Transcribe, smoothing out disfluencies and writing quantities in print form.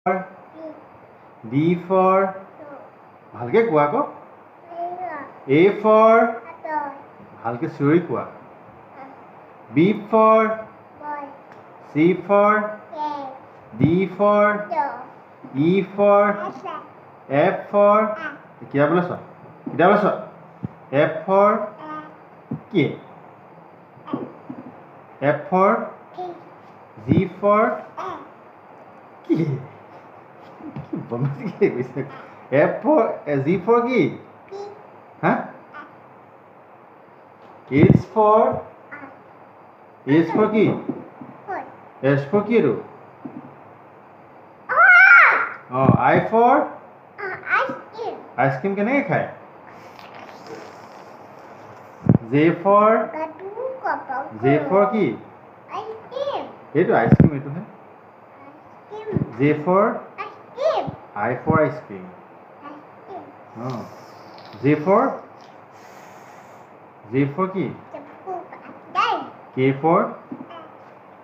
B for ভালকে কোৱা আকৌ A for ভালকে চিঞৰি কোৱা B for C for D for E for F for কিয়া বলেছ কিয়া বলেছ F for কি F for G for কি বলছি কি কইছে F for G for কি হ্যাঁ H for কি S for কি रो I for आइसक्रीम কেনেকৈ খায় J for কি এইটো আইসক্রিম এইটো হে J for I for ice cream J for কি K for